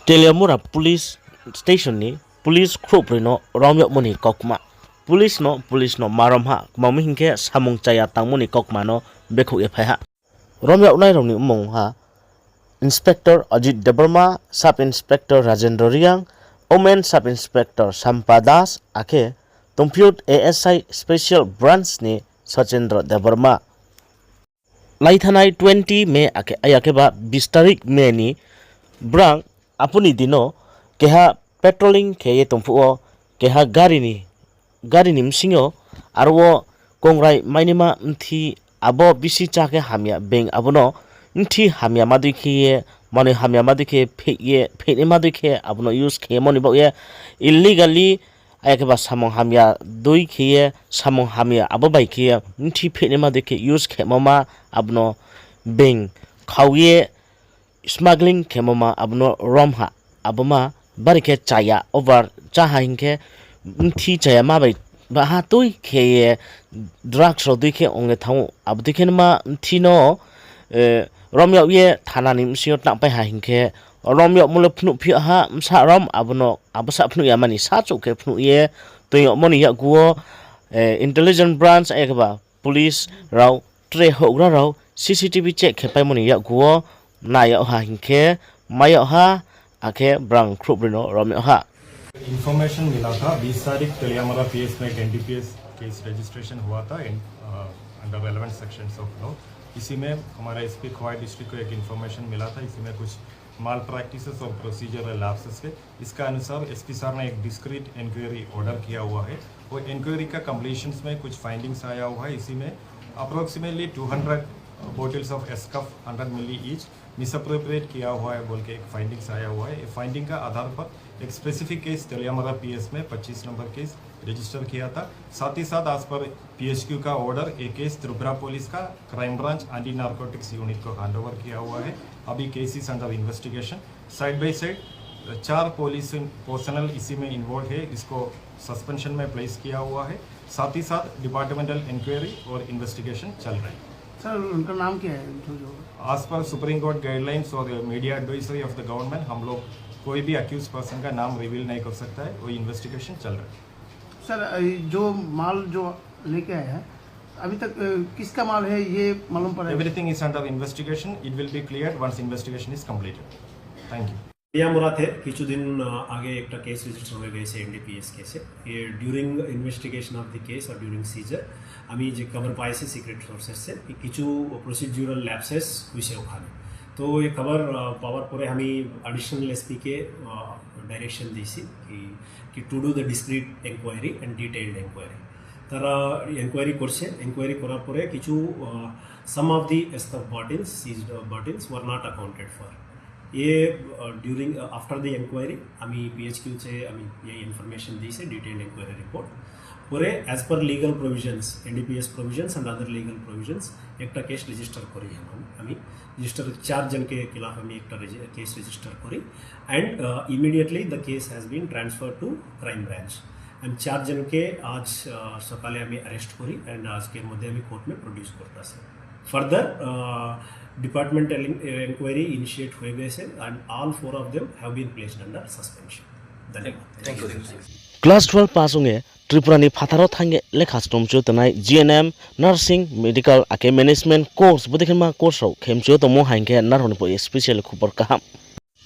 Telemura police station ni police khroprino romyok moni kokma police no marom ha mami hingke samung chaya tangmoni kokma no bekhu e phai ha romyok nai rongni umong ha Inspector Ajit Debarma, Sub Inspector Rajendra Riang, Omen Sub Inspector Sampadas ake Compute ASI Special Branch ni Sachendra Debarma Laithanai 20 Mei ake ayake ba 20 tarik Mei ni brang apuni dino keha patrolling kheye tongpuo keha gari ni msingo arwo kongrai mainima mthi abo bisi chake hamya beng abono mthi hamya madu khiye mane hamya madu khe pheye madu khe abono use khe moni bo ye illegally ayake ba samong hamya dui khiye samong hamya abo bai khiye mthi pheye madu khe use khe mama abono beng khawye smuggling khemoma abno romha aboma barike chaya over chaha hingke mthi chaya ma bai ba ha toi khe drugs ro dui khe onge thau abdi khen ma mthino romyo ye thana ni msio tak pai ha hingke romyo mule phnu phi ha msa rom abno absa phnu ya mani sa chok khe phnu ye toyo moni ya guo intelligence branch ekba police raw tre hogra raw cctv check khe pai moni ya guo Naya ha hinke maya ha ake brang krubrino romyo ha information मिला था 20 तारीख तेलियामारा PS में एक NDPS case registration हुआ था under relevant sections of law. इसी में हमारा एसपी खोवाई डिस्ट्रिक्ट को एक इन्फॉर्मेशन मिला था। इसी में कुछ माल प्रैक्टिसेस और प्रोसीजरल लैप्सेस थे। इसका अनुसार एसपी सर ने एक डिस्क्रीट इंक्वायरी ऑर्डर किया हुआ है। वो इंक्वायरी का कंप्लीशंस में कुछ फाइंडिंग्स आया हुआ है। इसी में अप्रोक्सीमेटली 200 bottles of एस्कफ 100 मिली ईच मिसअप्रोप्रिएट किया हुआ है बोल के एक फाइंडिंग्स आया हुआ है। फाइंडिंग का आधार पर एक स्पेसिफिक केस तेलियामारा पीएस में 25 नंबर केस रजिस्टर किया था। साथ ही साथ आज पर पीएचक्यू का ऑर्डर एक केस त्रिपुरा पुलिस का crime branch anti narcotics unit को हैंडओवर किया हुआ है। अभी case is under investigation. Side by side 4 police personal इसी में इन्वॉल्व है। इसको सस्पेंशन में प्लेस किया हुआ है। साथ ही साथ डिपार्टमेंटल इंक्वायरी और इन्वेस्टिगेशन चल रहा है। सर उनका नाम क्या है? आज पर सुप्रीम कोर्ट गाइडलाइंस और media advisory of the government हम लोग कोई भी अक्यूज पर्सन का नाम रिवील नहीं कर सकता है। वो इन्वेस्टिगेशन चल रहा है। सर जो माल जो लेके आए हैं अभी तक किसका माल है ये मालूम पड़ा? Everything is under investigation. It will be clear once investigation is completed. Thank you. তেলিয়ামুরাতে কিছুদিন আগে একটা কেস রেজিস্টার হয়ে গেছে এনডিপিএস কেসে। During investigation of the case আর ডিউরিং সিজার আমি যে খবর পাইছি সিক্রেট সোর্সেসে কিছু প্রসিডিউরাল ল্যাপসেস হয়েছে ওখানে। তো এই খবর পাওয়ার পরে আমি অ্যাডিশনাল এসপিকে ডাইরেকশন দিয়েছি কি to do the discreet enquiry and detailed enquiry. তারা এনকোয়ারি করছে। এনকোয়ারি করার পরে কিছু some of the Eskuf bottles seized bottles were not accounted for. ये ड्यूरिंग आफ्टर द इंक्वायरी আমি পিএইচকিউতে আমি এই ইনফরমেশন দিয়েছি ডিটেইলড ইনকোয়ারি রিপোর্ট পরে as per legal provisions NDPS provisions and other legal provisions একটা কেস রেজিস্টার করি। আমি রেজিস্টার 4 জন के खिलाफ আমি একটা কেস রেজিস্টার করি and immediately the case has been transfer to crime branch and 4 জন के आज সকালে আমি অ্যারেস্ট করি एंड আজকের মধ্যে আমি কোর্ট में प्रोड्यूस করতেছি। फर्दर डिपार्टमेंटल इंक्वायरी इनिशिएट हुए गए से and all 4 of them have been placed under suspension. धन्यवाद। Thank you. क्लास 12 पास होंगे त्रिपुरानी फाथारो थांगे लेखा स्टमचो तनाय जीएनएम नर्सिंग मेडिकल आके मैनेजमेंट कोर्स बुदिखमा कोर्स रो खेमचो तमो हांगे नारoni po स्पेशल खबर kaham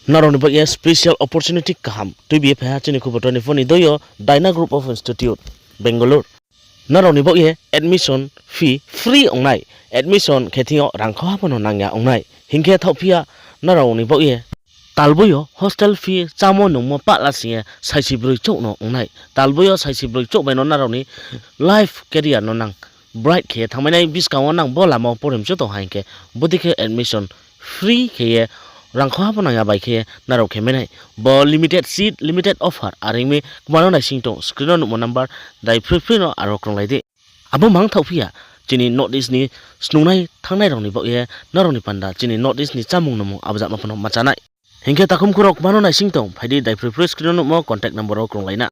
नारoni po स्पेशल अपॉर्चुनिटी kaham तुबि फा चनि खबर तनि फोनि दोयो Diana group of institute Bengaluru नारoni po admission fee free ongnai admission खेथियो रांखो हापनो नांगया ongnai Hinge थौफिया नारoni po talboyo hostel fee chamo nongmo patlasie saisibroi chokno ongnai talboyo saisibroi chokbaino naroni life career no nang bright khe thangmainai biskao nang bolamo porimcho to hainke bodike admission free khe rangkho hapona ya bai khe naro khemenai bo limited seat limited offer aringme kumano nai singto screen no number dai free no aro kronglai de abo mang thauphia chini notice ni snungnai thangnai rongni bo ye naroni panda chini notice ni chamung nomo abja mapono machanai हिंगे ताकुम कुरक मानो नाइसिंग तों फाइदि दाइफ्रि फ्रि screen नो contact number ro krong laina